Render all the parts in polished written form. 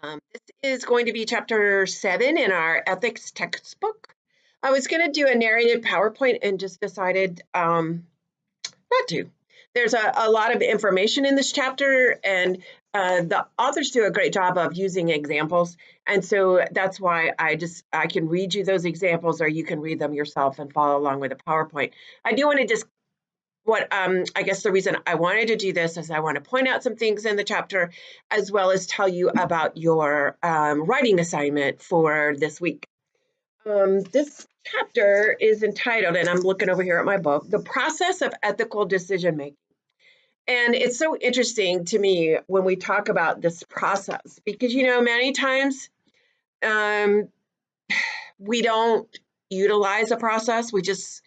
This is going to be chapter 7 in our ethics textbook. I was going to do a narrated PowerPoint and just decided not to. There's a lot of information in this chapter, and the authors do a great job of using examples. And so that's why I can read you those examples, or you can read them yourself and follow along with the PowerPoint. I do want to just I guess the reason I wanted to do this is I want to point out some things in the chapter, as well as tell you about your writing assignment for this week. This chapter is entitled, and I'm looking over here at my book, The Process of Ethical Decision Making. And it's so interesting to me when we talk about this process, because, many times we don't utilize a process. We just,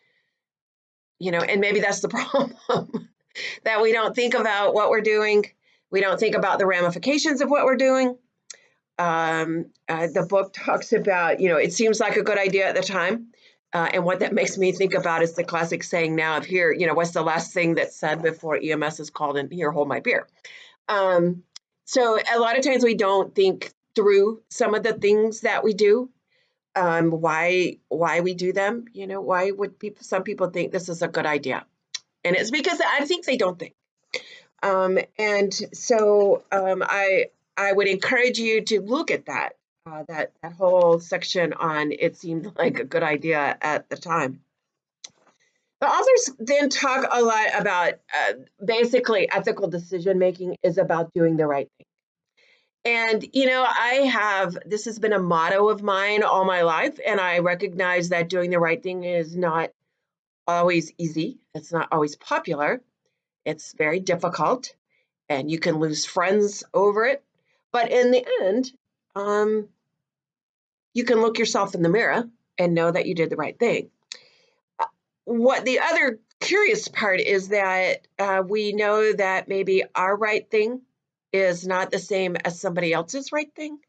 and maybe that's the problem, that we don't think about what we're doing. We don't think about the ramifications of what we're doing. The book talks about, it seems like a good idea at the time. And what that makes me think about is the classic saying now of here, what's the last thing that's said before EMS is called and here, hold my beer. So a lot of times we don't think through some of the things that we do, why we do them. Why would some people think this is a good idea? And it's because I think they don't think. And so I would encourage you to look at that whole section on it seemed like a good idea at the time. The authors then talk a lot about basically ethical decision making is about doing the right thing. And, this has been a motto of mine all my life, and I recognize that doing the right thing is not always easy. It's not always popular. It's very difficult, and you can lose friends over it. But in the end, you can look yourself in the mirror and know that you did the right thing. What the other curious part is that we know that maybe our right thing is not the same as somebody else's right thing.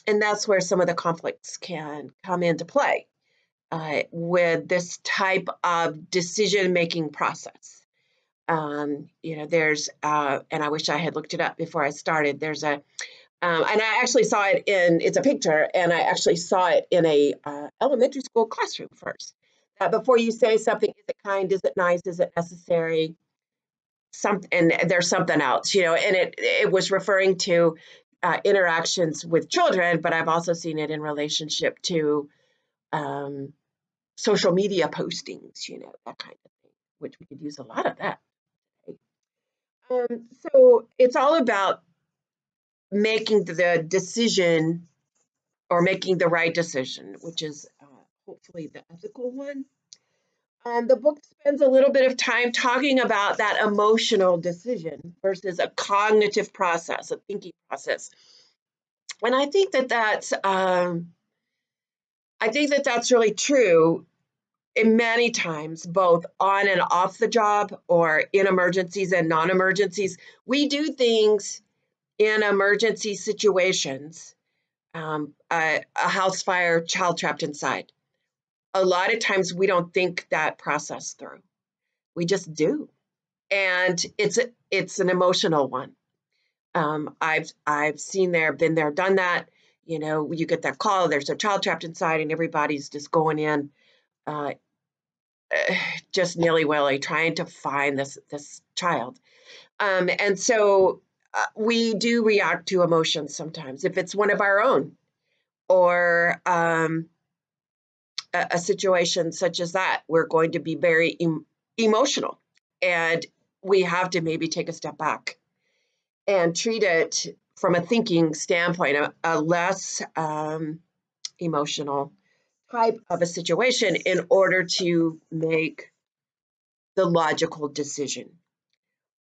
And that's where some of the conflicts can come into play with this type of decision-making process. There's, and I wish I had looked it up before I started, there's and I actually saw it it's a picture, and I actually saw it in a elementary school classroom first. Before you say something, is it kind, is it nice, is it necessary, and there's something else, and it was referring to interactions with children, but I've also seen it in relationship to social media postings, that kind of thing, which we could use a lot of that. So it's all about making the decision or making the right decision, which is hopefully the ethical one. The book spends a little bit of time talking about that emotional decision versus a cognitive process, a thinking process. And I think that that's really true in many times, both on and off the job or in emergencies and non-emergencies. We do things in emergency situations, a house fire, child trapped inside. A lot of times we don't think that process through. We just do. And it's an emotional one. I've been there, done that. You get that call, there's a child trapped inside, and everybody's just going in, just nilly-willy, trying to find this child. And so we do react to emotions sometimes. If it's one of our own, or a situation such as that, we're going to be very emotional, and we have to maybe take a step back and treat it from a thinking standpoint, a less emotional type of a situation, in order to make the logical decision,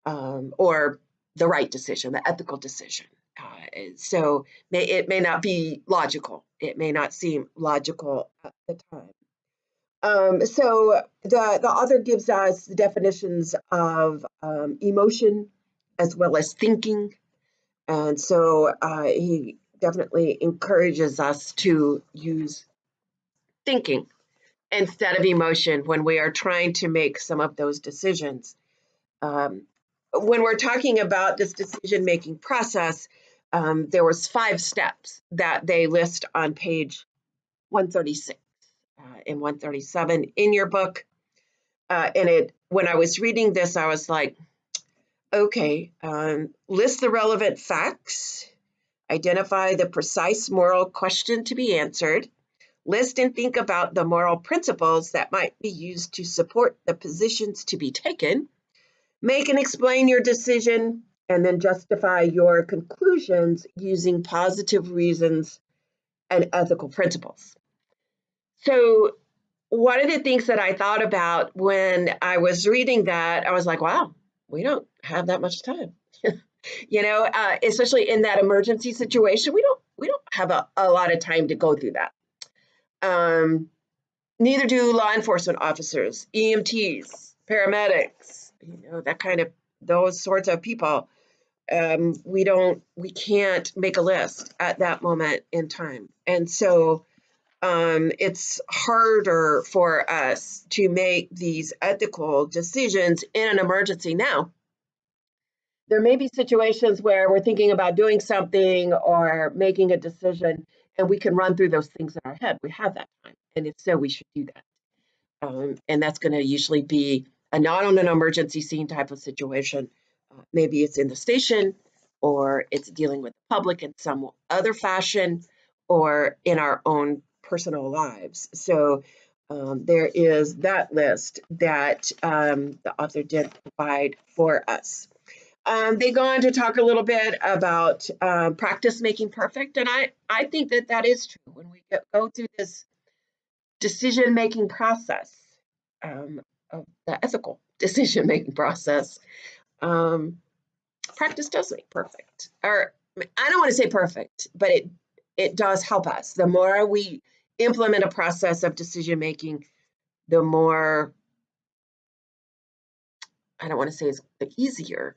or the right decision, the ethical decision. So it may not be logical. It may not seem logical at the time. So the author gives us the definitions of emotion as well as thinking. And so he definitely encourages us to use thinking instead of emotion when we are trying to make some of those decisions. When we're talking about this decision-making process, there was 5 steps that they list on page 136 and 137 in your book. When I was reading this, I was like, okay, list the relevant facts, identify the precise moral question to be answered, list and think about the moral principles that might be used to support the positions to be taken, make and explain your decision, and then justify your conclusions using positive reasons and ethical principles. So one of the things that I thought about when I was reading that, I was like, wow, we don't have that much time. Especially in that emergency situation, we don't have a lot of time to go through that. Neither do law enforcement officers, EMTs, paramedics, those sorts of people. We can't make a list at that moment in time. And so it's harder for us to make these ethical decisions in an emergency now. There may be situations where we're thinking about doing something or making a decision, and we can run through those things in our head. We have that time, and if so, we should do that. And that's going to usually be not on an emergency scene type of situation. Maybe it's in the station, or it's dealing with the public in some other fashion, or in our own personal lives. So there is that list that the author did provide for us. They go on to talk a little bit about practice making perfect, and I think that is true. When we go through this decision-making process, of the ethical decision-making process, practice does make perfect. Or I don't want to say perfect, but it does help us. The more we implement a process of decision-making, the more, I don't want to say it's the easier,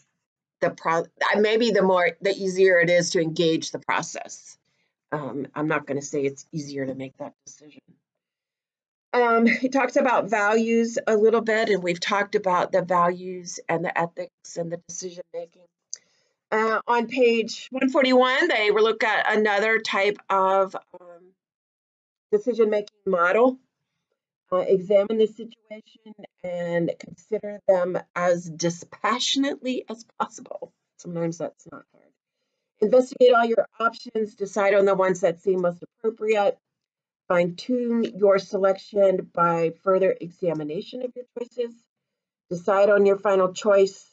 the easier it is to engage the process. I'm not going to say it's easier to make that decision. He talks about values a little bit, and we've talked about the values and the ethics and the decision making. On page 141, they will look at another type of decision making model. Examine the situation and consider them as dispassionately as possible. Sometimes that's not hard. Investigate all your options, decide on the ones that seem most appropriate. Fine-tune your selection by further examination of your choices. Decide on your final choice.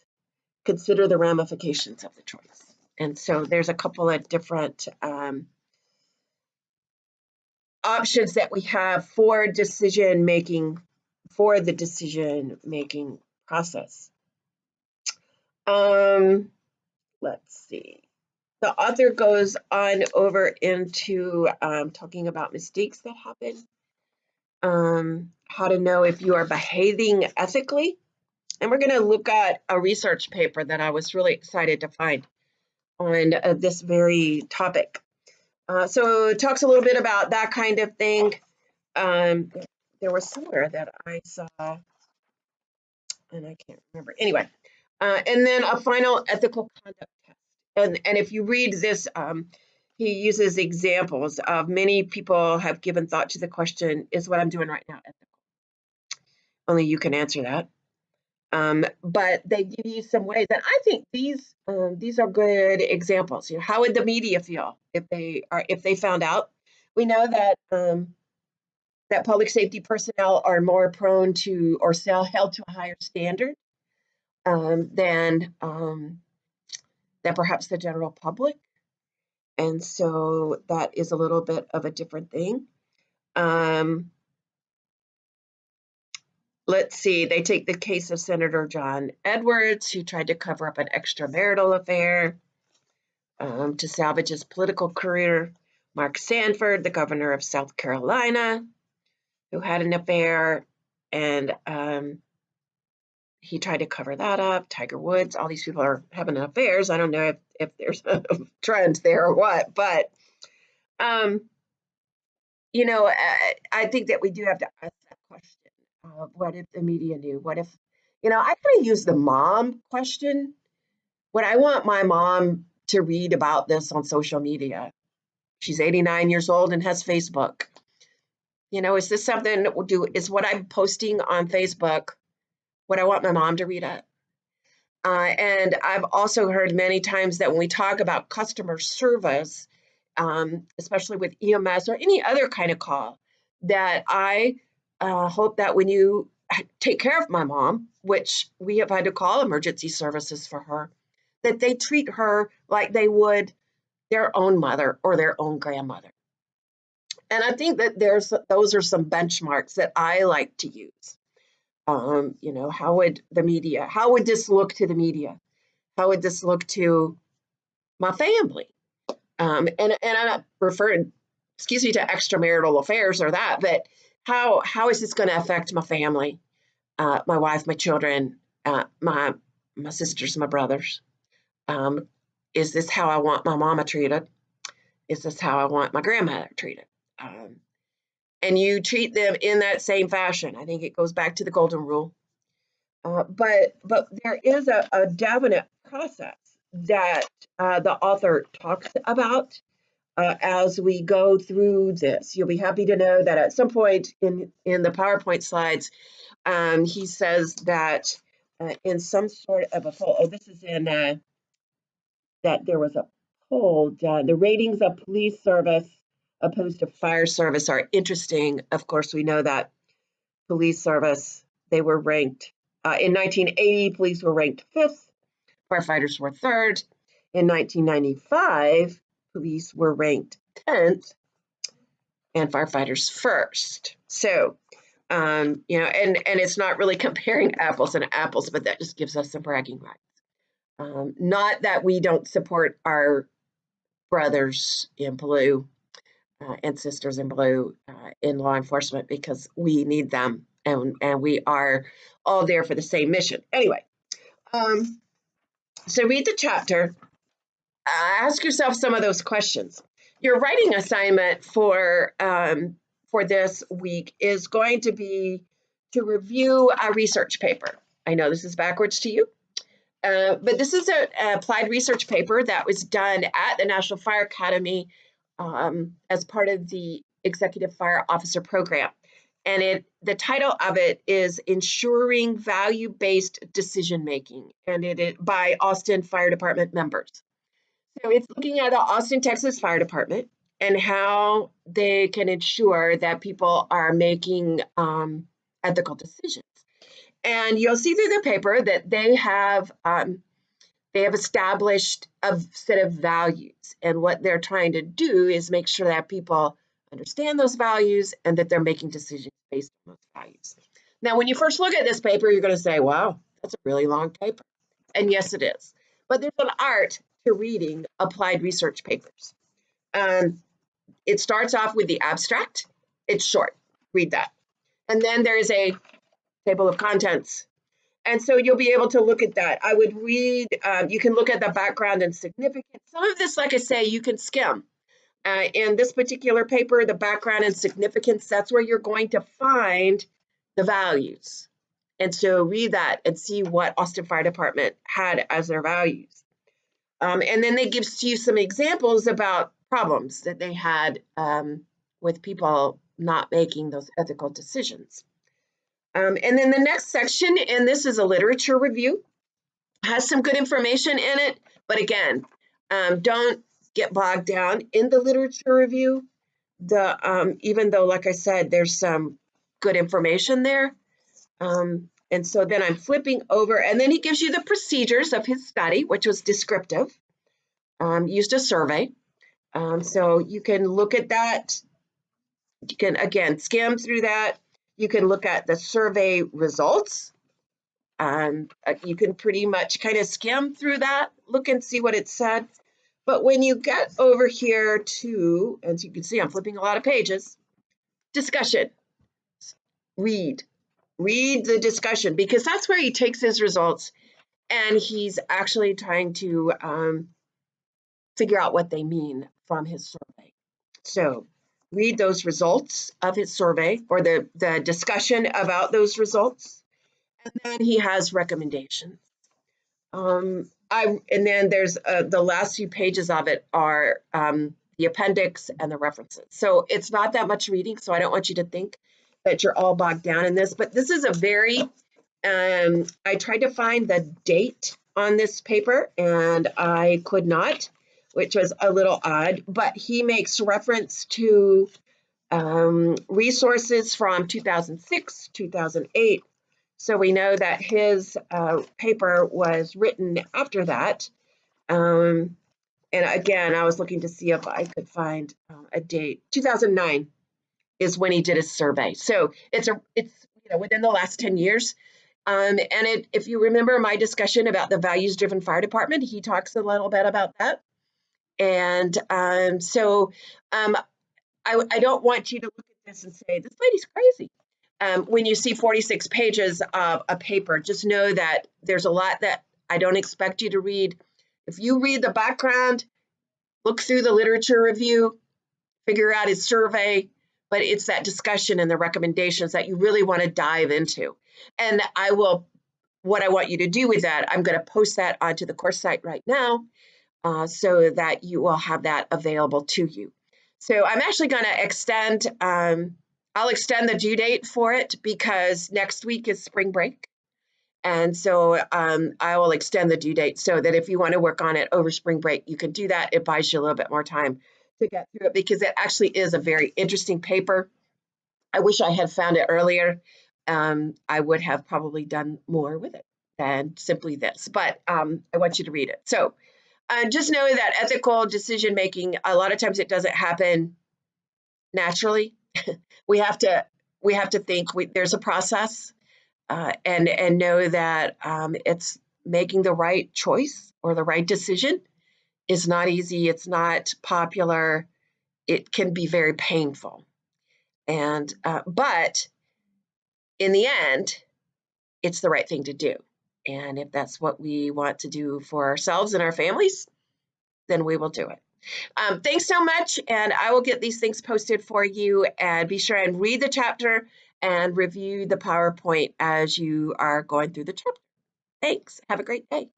Consider the ramifications of the choice. And so there's a couple of different options that we have for the decision-making process. Let's see. The author goes on over into talking about mistakes that happen, how to know if you are behaving ethically. And we're going to look at a research paper that I was really excited to find on this very topic. So it talks a little bit about that kind of thing. There was somewhere that I saw, and I can't remember. Anyway, and then a final ethical conduct test. And if you read this, he uses examples of many people have given thought to the question, is what I'm doing right now ethical? Only you can answer that. But they give you some ways, and I think these are good examples. How would the media feel if they found out? We know that that public safety personnel are more prone to or held to a higher standard than perhaps the general public, and so that is a little bit of a different thing. Let's see, they take the case of Senator John Edwards, who tried to cover up an extramarital affair to salvage his political career. Mark Sanford, the governor of South Carolina, who had an affair, and he tried to cover that up. Tiger Woods, all these people are having affairs. I don't know if there's a trend there or what, but I think that we do have to ask that question. What if the media knew? What if, I kind of use the mom question. Would I want my mom to read about this on social media. She's 89 years old and has Facebook. You know, is this something that will do? Is what I'm posting on Facebook what I want my mom to read it? And I've also heard many times that when we talk about customer service, especially with EMS or any other kind of call, that I hope that when you take care of my mom, which we have had to call emergency services for her, that they treat her like they would their own mother or their own grandmother. And I think that those are some benchmarks that I like to use. You know, how would this look to the media? How would this look to my family? And I'm not referring, excuse me, to extramarital affairs or that, but how is this going to affect my family, my wife, my children, my sisters, my brothers? Is this how I want my mama treated? Is this how I want my grandmother treated? And you treat them in that same fashion. I think it goes back to the golden rule. But there is a definite process that the author talks about as we go through this. You'll be happy to know that at some point in the PowerPoint slides, he says that in some sort of a poll, this is in that there was a poll done. The ratings of police service opposed to fire service are interesting. Of course, we know that police service, they were ranked, in 1980, police were ranked 5th, firefighters were 3rd. In 1995, police were ranked 10th and firefighters 1st. So, you know, and it's not really comparing apples and apples, but that just gives us some bragging rights. Not that we don't support our brothers in blue and sisters in blue in law enforcement, because we need them, and we are all there for the same mission. Anyway, so read the chapter. Ask yourself some of those questions. Your writing assignment for this week is going to be to review a research paper. I know this is backwards to you. But this is an applied research paper that was done at the National Fire Academy as part of the Executive Fire Officer Program. And the title of it is Ensuring Value-Based Decision-Making, and it is by Austin Fire Department members. So it's looking at the Austin, Texas Fire Department and how they can ensure that people are making ethical decisions. And you'll see through the paper that they have established a set of values, and what they're trying to do is make sure that people understand those values and that they're making decisions based on those values. Now, when you first look at this paper, you're going to say, wow, that's a really long paper. And yes, it is. But there's an art to reading applied research papers. It starts off with the abstract. It's short. Read that. And then there is a table of contents. And so you'll be able to look at that. I would read, you can look at the background and significance. Some of this, like I say, you can skim. In this particular paper, the background and significance, that's where you're going to find the values. And so read that and see what Austin Fire Department had as their values. And then they give you some examples about problems that they had with people not making those ethical decisions. And then the next section, and this is a literature review, has some good information in it. But again, don't get bogged down in the literature review. Even though, like I said, there's some good information there. And so then I'm flipping over, and then he gives you the procedures of his study, which was descriptive, used a survey. So you can look at that. You can, again, skim through that. You can look at the survey results. You can pretty much kind of skim through that, look and see what it said. But when you get over here to, as you can see, I'm flipping a lot of pages, discussion, read the discussion, because that's where he takes his results and he's actually trying to figure out what they mean from his survey. So read those results of his survey, or the discussion about those results. And then he has recommendations. And then there's the last few pages of it are the appendix and the references. So it's not that much reading, so I don't want you to think that you're all bogged down in this, but this is a very, I tried to find the date on this paper and I could not, which was a little odd, but he makes reference to resources from 2006, 2008. So we know that his paper was written after that. And again, I was looking to see if I could find a date. 2009 is when he did his survey. So it's within the last 10 years. And if you remember my discussion about the values-driven fire department, he talks a little bit about that. And I don't want you to look at this and say, this lady's crazy. When you see 46 pages of a paper, just know that there's a lot that I don't expect you to read. If you read the background, look through the literature review, figure out his survey, but it's that discussion and the recommendations that you really want to dive into. And what I want you to do with that, I'm going to post that onto the course site right now so that you will have that available to you. So I'm actually going to extend, I'll extend the due date for it because next week is spring break. And so I will extend the due date so that if you want to work on it over spring break, you can do that. It buys you a little bit more time to get through it because it actually is a very interesting paper. I wish I had found it earlier. I would have probably done more with it than simply this, but I want you to read it. So just know that ethical decision making, a lot of times it doesn't happen naturally. we have to think. There's a process, and know that it's making the right choice or the right decision is not easy. It's not popular. It can be very painful, and but in the end, it's the right thing to do. And if that's what we want to do for ourselves and our families, then we will do it. Thanks so much, and I will get these things posted for you, and be sure and read the chapter and review the PowerPoint as you are going through the chapter. Thanks. Have a great day.